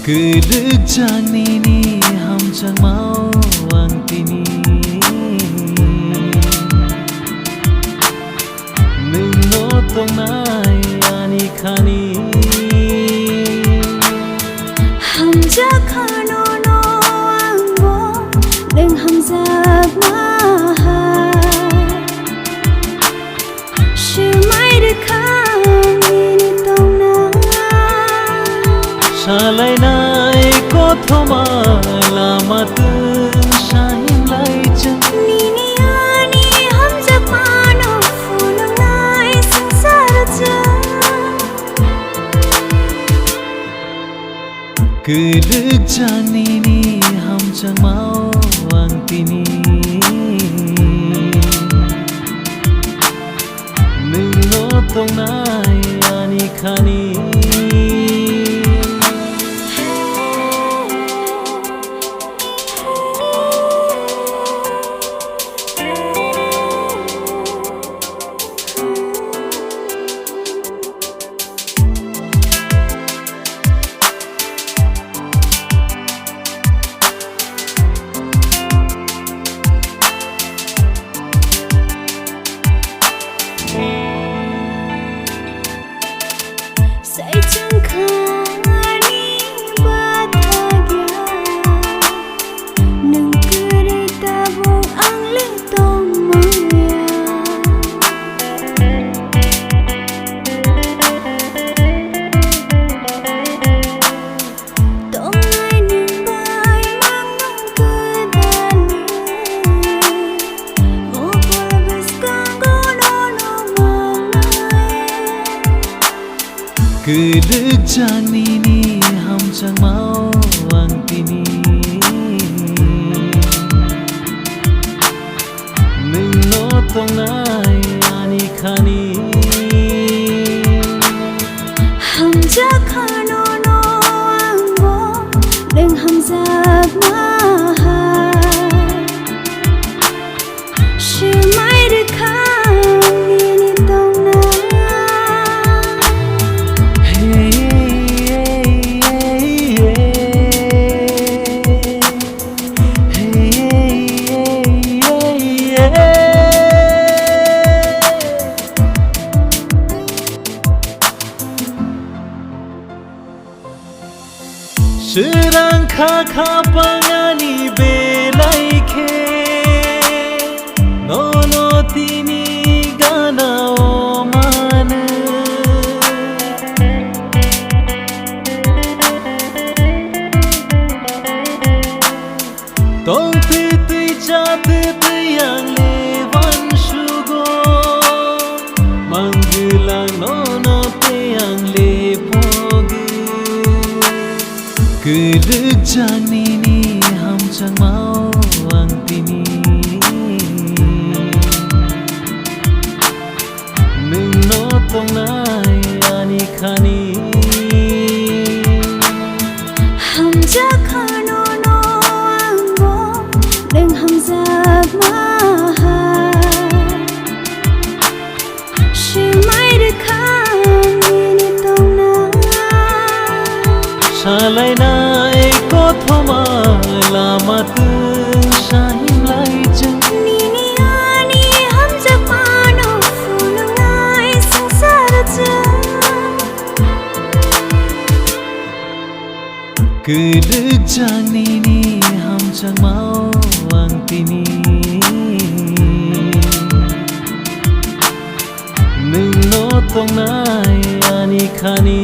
Kedek jang nini ham jang mau ang tini Nung notong nai ani khani Ham jak khano no ang mo Nung ham jak maha Shumai de khang nini tong na Salai nai ko thoma lamat shahin lai chang Nini ani ham jak mano fulong nai sangsar jang Kedek jang nini ham jang mau ang tini Nung notong nai ani khani Say chẳng khani bahagia Nung kiri tabung ang litong maya Tong ai ning bay mang nung kedani Ngopol beskang gono no mangai Kedek jang nini ham jang mau ang tini Nung notong nai ani khani Ham jak khano no ang mo Nung ham jak maha Shumai de khang nini tong na Serang kha pangani belai khe Nono tini gana o man Tong tui chat yang levan sugo Manggilang nono yang lepogi Kedek jang nini ham jang mau ang tini Nung notong nai ani khani Ham jak khano no ang mo Nung ham jak maha Shumai de khang nini tong na Salai nai ko thoma lamat shahin lai chang Nini ani ham jak mano fulong nai sangsar jang Kedek jang nini ham jang mau ang tini Nung notong nai ani khani